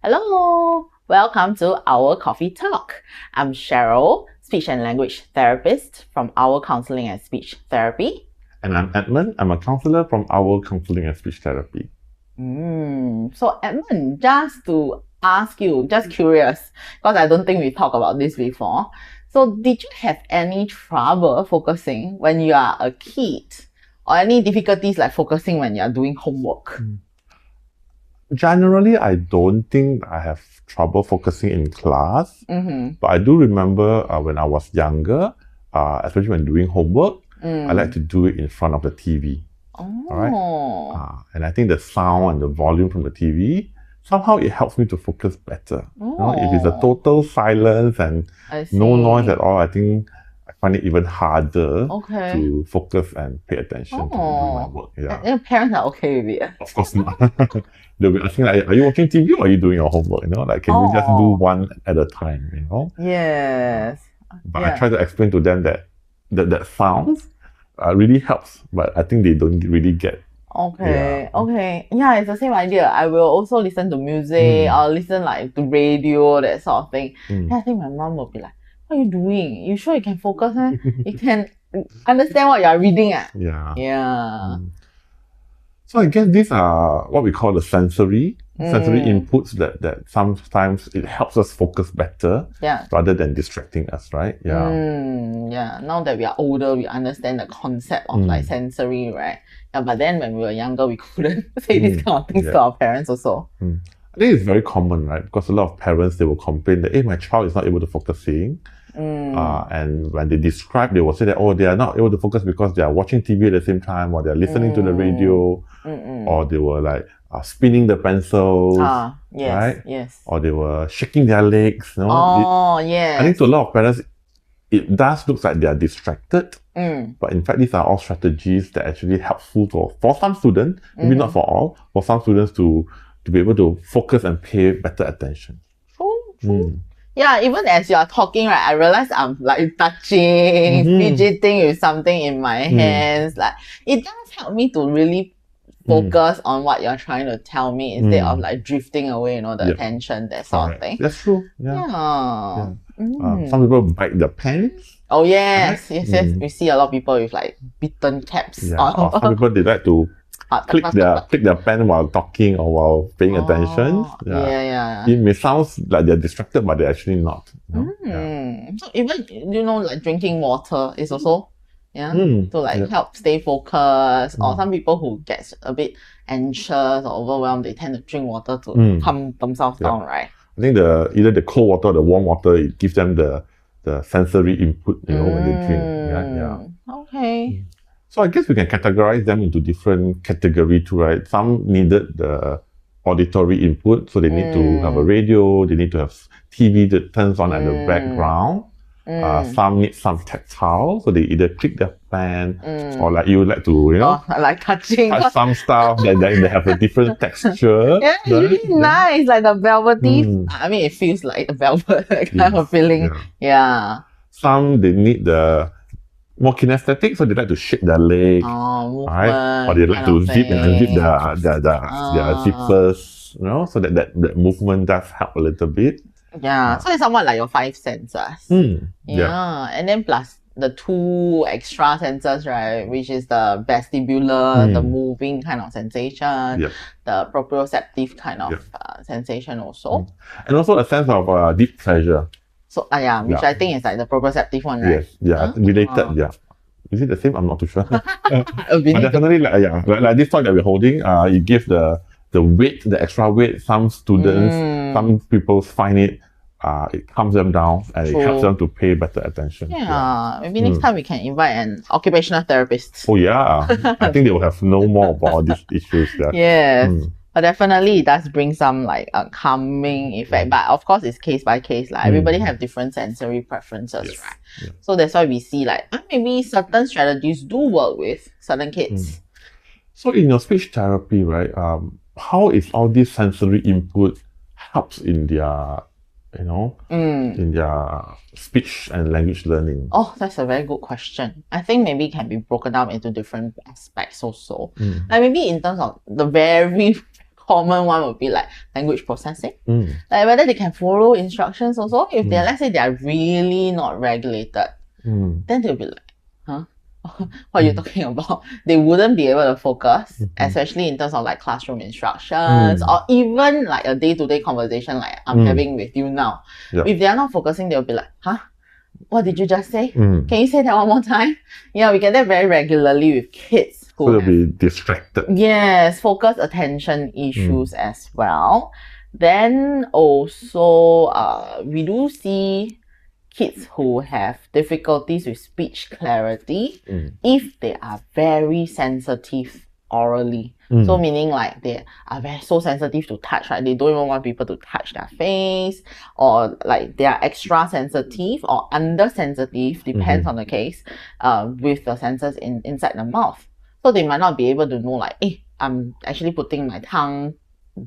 Hello, welcome to our coffee talk. I'm Cheryl, speech and language therapist from our Counselling and Speech Therapy. And I'm Edmund. I'm a counselor from our Counselling and Speech Therapy. So Edmund, just to ask you, just curious, because I don't think we talked about this before. So did you have any trouble focusing when you are a kid? Or any difficulties like focusing when you're doing homework? Generally, I don't think I have trouble focusing in class. But I do remember when I was younger, especially when doing homework, I like to do it in front of the TV. Oh. All right? And I think the sound and the volume from the TV, somehow it helps me to focus better. If it's a total silence and no noise at all, I think I find it even harder to focus and pay attention to my work. Yeah. And your parents are okay with it? Of course not. They'll be asking, like, are you watching TV or are you doing your homework? Like, can you just do one at a time? Yes. But I try to explain to them that sounds really helps, but I think they don't really get. Okay. Yeah, it's the same idea. I will also listen to music or listen like to radio, that sort of thing. And I think my mom will be like, what are you doing? You sure you can focus? You can understand what you are reading? Yeah. So I guess these are what we call the sensory inputs that sometimes it helps us focus better rather than distracting us, right? Yeah. Now that we are older, we understand the concept of like sensory, right? Yeah, but then when we were younger, we couldn't say these kind of things to our parents also. I think it's very common, right? Because a lot of parents, they will complain that, hey, my child is not able to focus seeing. And when they describe, they will say that, they are not able to focus because they are watching TV at the same time, or they are listening to the radio, or they were like spinning the pencils, right? Yes. Or they were shaking their legs. Yes. I think to a lot of parents, it does look like they are distracted, but in fact, these are all strategies that actually helpful for some students, maybe not for all, for some students to be able to focus and pay better attention. True. Yeah, even as you are talking, right, I realize I'm like touching, fidgeting with something in my hands. Like, it does help me to really focus on what you're trying to tell me instead of like drifting away, the attention, that sort of thing. That's true. Yeah. Some people bite the pens. Oh yes, yes. We see a lot of people with like bitten caps. Or some people, they like to click their pen while talking or while paying attention. It may sound like they're distracted, but they're actually not. So even like drinking water is also to like help stay focused. Or some people who get a bit anxious or overwhelmed, they tend to drink water to calm themselves down, right? I think either the cold water or the warm water, it gives them the sensory input, when they drink. Okay. So I guess we can categorize them into different categories too, right? Some needed the auditory input, so they need to have a radio, they need to have TV that turns on at the background. Some need some tactile, so they either click their pen or like you like to, like touching. Touch some stuff that they have a different texture. Yeah, it's really nice, like the velvety. I mean, it feels like a velvet kind of feeling. Yeah. Some they need the more kinesthetic, so they like to shake their leg, right? Or they like to zip and unzip their zippers, so that movement does help a little bit. Yeah, so it's somewhat like your five senses. And then plus the two extra senses, right? Which is the vestibular, the moving kind of sensation, the proprioceptive kind of sensation also. And also a sense of deep pleasure. So which I think is like the proprioceptive one, right? Yes, related, Is it the same? I'm not too sure. But definitely, like this toy that we're holding, it gives the weight, the extra weight. Some students, some people find it calms them down and it helps them to pay better attention. Maybe next time we can invite an occupational therapist. Oh yeah, I think they will have know more about all these issues. Yes. But definitely it does bring some like calming effect. But of course it's case by case. Like everybody have different sensory preferences, right? So that's why we see like maybe certain strategies do work with certain kids. So in your speech therapy, right, how is all this sensory input helps in their in their speech and language learning? Oh, that's a very good question. I think maybe it can be broken down into different aspects also. Like maybe in terms of the very common one would be like language processing. Like whether they can follow instructions also. If they're, let's say they are really not regulated, then they'll be like, huh? What are you talking about? They wouldn't be able to focus, especially in terms of like classroom instructions or even like a day-to-day conversation like I'm having with you now. Yep. If they're not focusing, they'll be like, huh? What did you just say? Can you say that one more time? Yeah, we get that very regularly with kids who So they'll be distracted. Yes, focus attention issues as well. Then also, we do see kids who have difficulties with speech clarity if they are very sensitive orally. So meaning like they are so sensitive to touch, right? They don't even want people to touch their face, or like they are extra sensitive or under sensitive, depends on the case, with the sensors inside the mouth. So they might not be able to know like, hey, I'm actually putting my tongue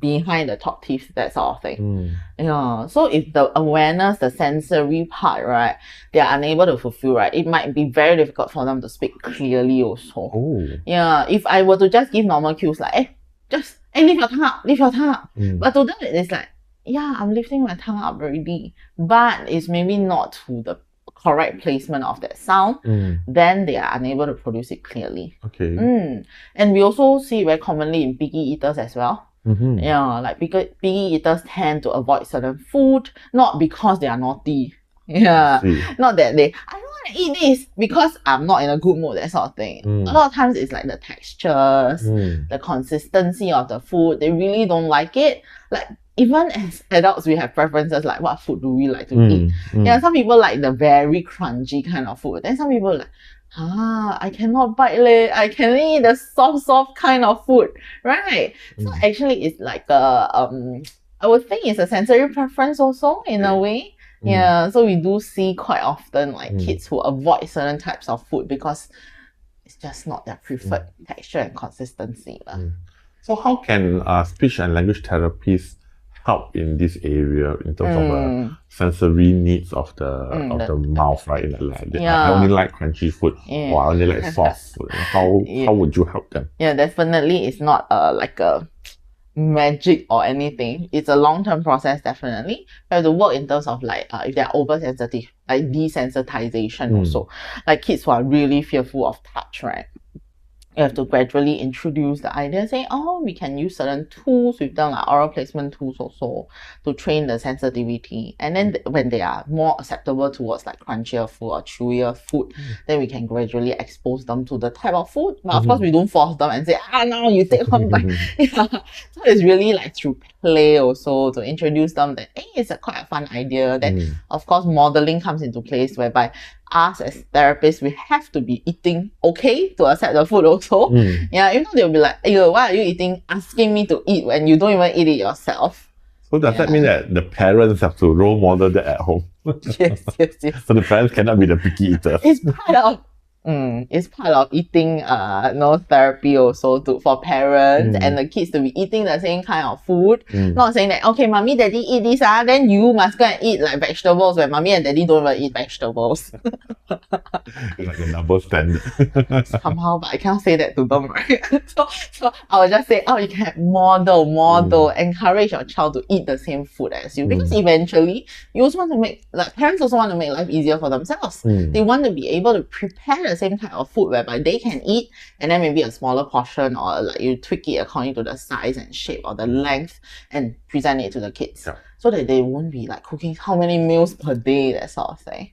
behind the top teeth, that sort of thing. Yeah. So if the awareness, the sensory part, right, they are unable to fulfill, right, it might be very difficult for them to speak clearly also. Yeah. If I were to just give normal cues like, hey, just, hey, lift your tongue up, lift your tongue up. But to them it's like, yeah, I'm lifting my tongue up already, but it's maybe not to the correct placement of that sound, then they are unable to produce it clearly. And we also see very commonly in picky eaters as well. Yeah, like picky eaters tend to avoid certain food, not because they are naughty. Yeah, not that I don't want to eat this because I'm not in a good mood, that sort of thing. A lot of times it's like the textures, the consistency of the food. They really don't like it. Like even as adults, we have preferences like what food do we like to eat. Yeah, some people like the very crunchy kind of food. Then some people like, I cannot bite it. I can eat the soft kind of food, right? So actually it's like a I would think it's a sensory preference also in a way. Yeah, so we do see quite often like kids who avoid certain types of food because it's just not their preferred texture and consistency. So how can speech and language therapists help in this area in terms of sensory needs of the mouth, right? I only like crunchy food, or I only like soft food. How would you help them? Yeah, definitely it's not like a magic or anything. It's a long-term process, definitely. We have to work in terms of like if they're oversensitive, like desensitization also. Like kids who are really fearful of touch, right? You have to gradually introduce the idea, say, oh, we can use certain tools with them, like oral placement tools also, to train the sensitivity. And then when they are more acceptable towards like crunchier food or chewier food, then we can gradually expose them to the type of food. But of course, we don't force them and say, now you take one bite. So it's really like through play also to introduce them that, hey, it's quite a fun idea. Then, of course, modeling comes into place whereby us as therapists, we have to be eating okay to accept the food also. Yeah, if not, they'll be like, why are you eating, asking me to eat when you don't even eat it yourself? So does that mean that the parents have to role model that at home? Yes. So the parents cannot be the picky eaters. It's part of eating therapy also for parents and the kids to be eating the same kind of food. Not saying that, okay, mommy, daddy eat this, then you must go and eat like vegetables when mommy and daddy don't even eat vegetables. Like a double standard. Somehow, but I cannot say that to them, right? So I will just say, you can model, encourage your child to eat the same food as you, because eventually you also want to make, like parents also want to make life easier for themselves. They want to be able to prepare the same type of food whereby they can eat, and then maybe a smaller portion, or like you tweak it according to the size and shape or the length and present it to the kids, so that they won't be like cooking how many meals per day, that sort of thing.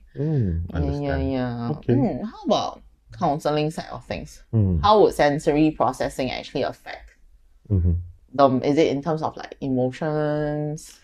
Okay. How about counselling side of things? How would sensory processing actually affect them? Is it in terms of like emotions?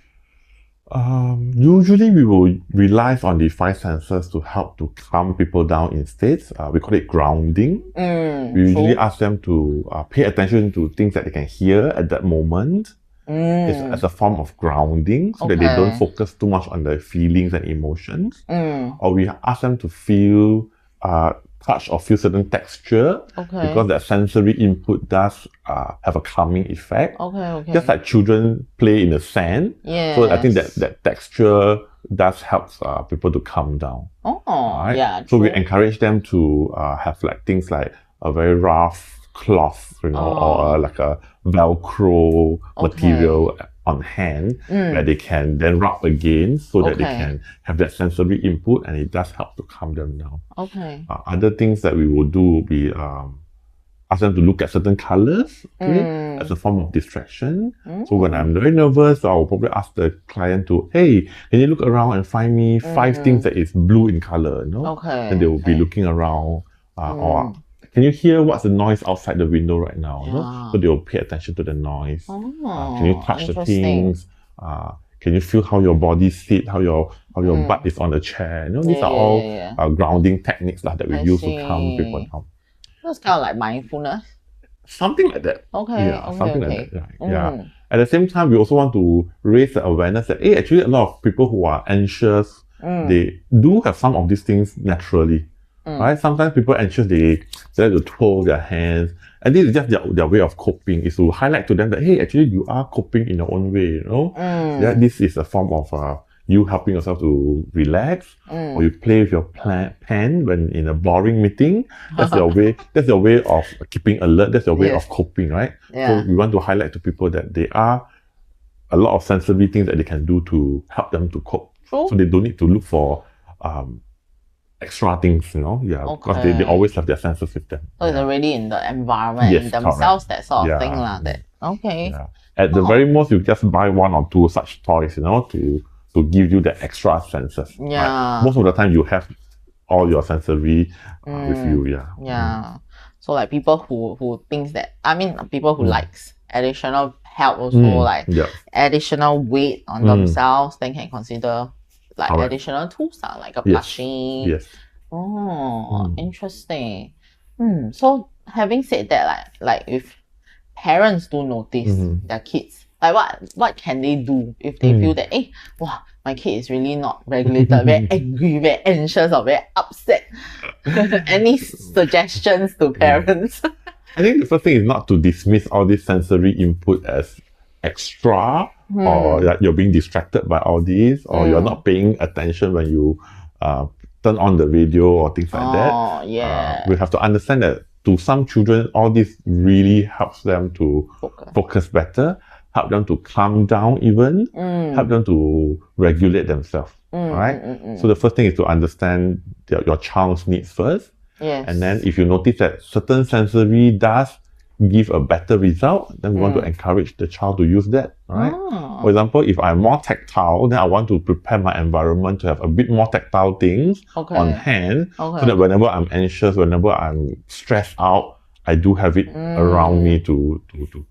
Usually we will rely on the five senses to help to calm people down in states. We call it grounding. We usually ask them to pay attention to things that they can hear at that moment. It's as a form of grounding, so that they don't focus too much on their feelings and emotions. Or we ask them to feel touch or feel certain texture, because that sensory input does have a calming effect. Just like children play in the sand. So I think that texture does help people to calm down. Right? So we encourage them to have like things like a very rough cloth, or like a Velcro material on hand where they can then rub against so that they can have that sensory input, and it does help to calm them down. Other things that we will do will be ask them to look at certain colors, as a form of distraction. So when I'm very nervous, I'll probably ask the client to, hey, can you look around and find me 5 things that is blue in color, And they will be looking around, or can you hear what's the noise outside the window right now? So they will pay attention to the noise. Can you touch the things? Can you feel how your body sits, how your butt is on the chair? These are all grounding techniques that we use to calm people down. That's kind of like mindfulness. Something like that. Something like that. Mm. At the same time, we also want to raise the awareness that, hey, actually a lot of people who are anxious, they do have some of these things naturally. Right? Sometimes people anxious, they like to twirl their hands. And this is just their way of coping, is to highlight to them that, hey, actually you are coping in your own way, this is a form of you helping yourself to relax, or you play with your pen when in a boring meeting. That's your way of keeping alert. That's your way of coping, right? So we want to highlight to people that there are a lot of sensory things that they can do to help them to cope. So they don't need to look for extra things, because they always have their senses with them. So it's already in the environment, in themselves, that sort of thing. At the very most, you just buy 1 or 2 such toys, to give you the extra senses. Right? Most of the time, you have all your sensory with you. So like people who thinks that, people who likes additional help also, additional weight on themselves, then can consider additional tools, like a plushie. Interesting. So having said that, like if parents do notice their kids, like what can they do if they feel that, my kid is really not regulated, very angry, very anxious, or very upset? Any suggestions to parents? I think the first thing is not to dismiss all this sensory input as extra, or that you're being distracted by all this, or you're not paying attention when you turn on the radio or things like that. We have to understand that to some children, all this really helps them to focus better, help them to calm down even, help them to regulate themselves. Right? So the first thing is to understand your child's needs first. And then if you notice that certain sensory does give a better result, then we want to encourage the child to use that. Right? For example, if I'm more tactile, then I want to prepare my environment to have a bit more tactile things on hand, so that whenever I'm anxious, whenever I'm stressed out, I do have it around me to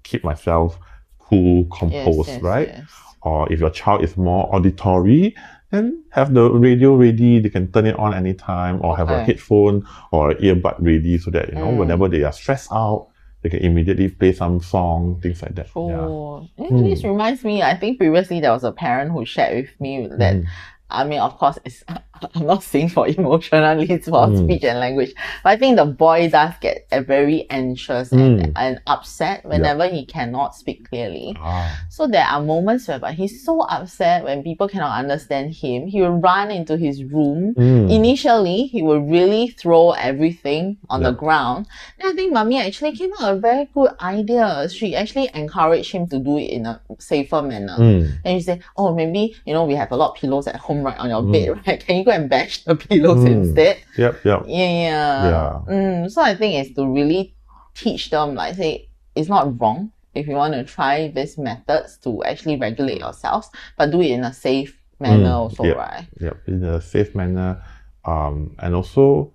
keep myself cool, composed, right? Or if your child is more auditory, then have the radio ready. They can turn it on anytime, or have a headphone or an earbud ready, so that whenever they are stressed out, they can immediately play some song, things like that. This reminds me, I think previously there was a parent who shared with me that, of course, I'm not saying for emotional needs, for speech and language, but I think the boy does get very anxious and upset whenever he cannot speak clearly. So there are moments whereby he's so upset when people cannot understand him, he will run into his room. Initially, he will really throw everything on the ground. Then I think mommy actually came up with a very good idea. She actually encouraged him to do it in a safer manner. And she said, maybe, we have a lot of pillows at home, right, on your bed, right? Can you go and bash the pillows instead? So I think it's to really teach them, like, say, it's not wrong if you want to try these methods to actually regulate yourselves, but do it in a safe manner also, right? In a safe manner, and also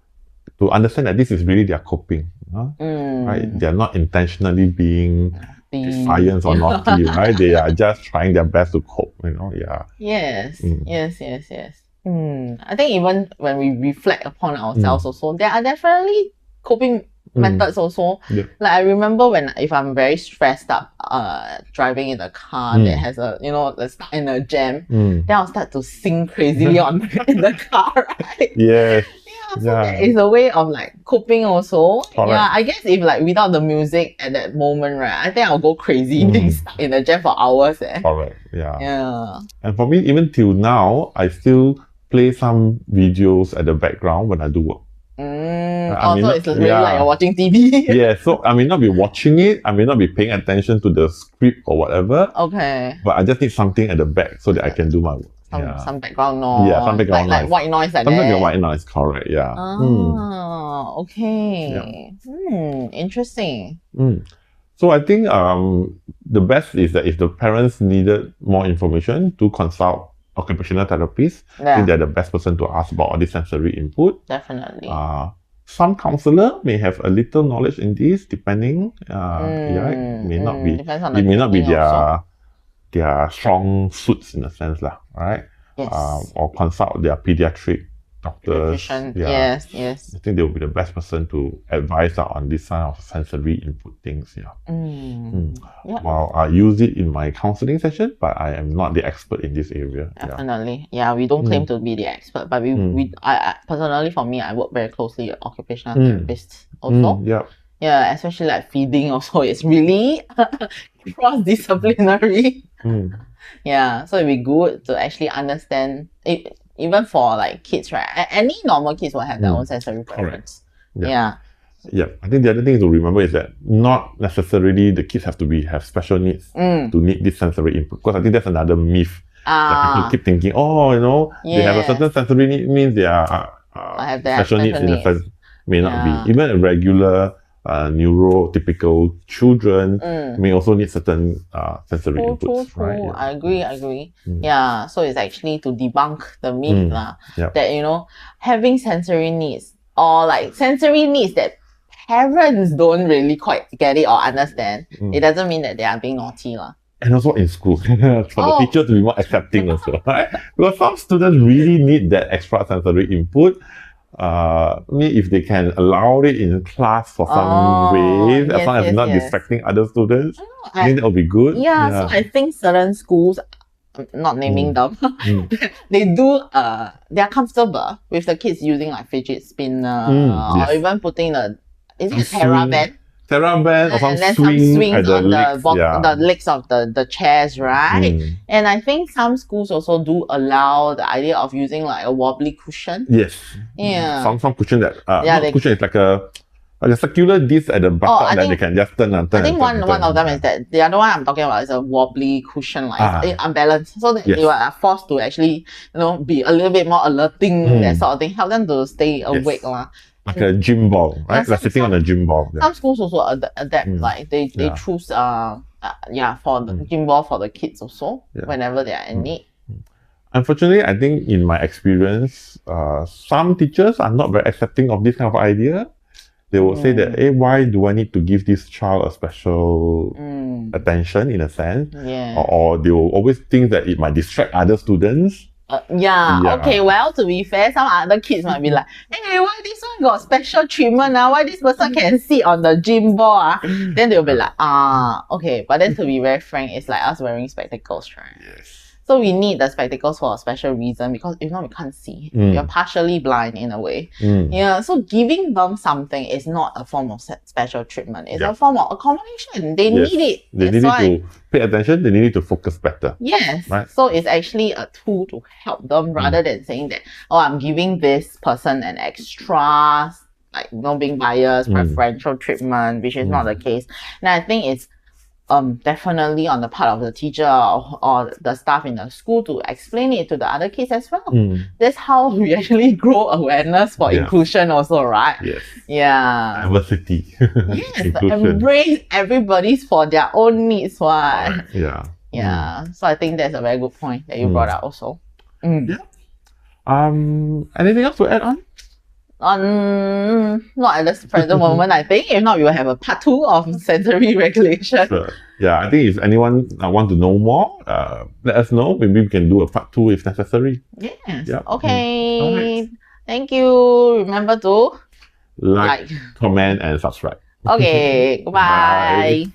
to understand that this is really their coping, right? They're not intentionally being defiant or naughty, right? They are just trying their best to cope, Yes. I think even when we reflect upon ourselves also, there are definitely coping methods also. Like I remember if I'm very stressed up, driving in a car that has stuck in a jam, then I'll start to sing crazily in the car, right? So that is a way of like coping also. I guess if like without the music at that moment, right, I think I'll go crazy being stuck in the jam for hours. And for me, even till now, I still play some videos at the background when I do work. So it's really like you're watching TV. Yeah, so I may not be watching it, I may not be paying attention to the script or whatever. Okay. But I just need something at the back so that I can do my work. Some background noise. Yeah, some background like noise. white noise like Sometimes that. your white noise, correct, yeah. Okay. Interesting. So I think the best is that if the parents needed more information, to consult occupational therapists. I think they're the best person to ask about all this sensory input. Definitely. Some counselor may have a little knowledge in this, depending. It may not be their strong suits in a sense, right? Yes. Or consult their pediatric doctors. Yes. I think they will be the best person to advise on this kind of sensory input things. Well, I use it in my counselling session, but I am not the expert in this area. Definitely. We don't claim to be the expert, but I personally, for me, I work very closely with occupational therapists also. Yeah, especially like feeding also, it's really cross-disciplinary. So it'd be good to actually understand it, even for like kids, right? Any normal kids will have their own sensory preference. I think the other thing to remember is that not necessarily the kids have to have special needs to need this sensory input, because I think that's another myth that people keep thinking, they have a certain sensory need means they are special needs in a sense. May not be. Even a regular neurotypical children may also need certain sensory inputs. True. Right? I agree. So it's actually to debunk the myth that having sensory needs, or like sensory needs that parents don't really quite get it or understand, it doesn't mean that they are being naughty. And also in school, for the teachers to be more accepting also, right? Because some students really need that extra sensory input. If they can allow it in class for some ways, as long as not distracting other students, I think that will be good. So I think certain schools, I'm not naming them, they are comfortable with the kids using like fidget spinner or even putting is it a TerraBand? TerraBand or some and then swing some swings at on the legs of the chairs, right? And I think some schools also do allow the idea of using like a wobbly cushion. Yes. Some cushion that cushion is like a circular disc at the bottom that they can just turn and turn. I think one of them is that the other one I'm talking about is a wobbly cushion, like it's unbalanced, so that they are forced to actually be a little bit more alerting, that sort of thing, help them to stay awake. Like a gym ball, right? Like sitting on a gym ball. Some schools also adapt, like they choose for the gym ball for the kids also, whenever they are in need. Unfortunately, I think in my experience, some teachers are not very accepting of this kind of idea. They will say that, hey, why do I need to give this child a special attention in a sense? Or they will always think that it might distract other students. Okay, well, to be fair, some other kids might be like, hey, why this one got special treatment why this person can sit on the gym ball then they'll be like, okay. But then to be very frank, it's like us wearing spectacles, right? So we need the spectacles for a special reason, because if not, we can't see. You're partially blind in a way. So giving them something is not a form of special treatment. It's a form of accommodation. They need it. They need to pay attention. They need to focus better. Right? So it's actually a tool to help them, rather than saying that, I'm giving this person an extra, like being biased, preferential treatment, which is not the case. And I think it's definitely on the part of the teacher or the staff in the school to explain it to the other kids as well. That's how we actually grow awareness for inclusion also, right? Diversity. Embrace everybody's for their own needs. So I think that's a very good point that you brought up also. Anything else to add on? Not at this present moment, I think. If not, we will have a part 2 of sensory regulation. Sure. I think if anyone want to know more, let us know. Maybe we can do a part 2 if necessary. Okay. Right. Thank you. Remember to like, comment, and subscribe. Okay. Goodbye. Bye.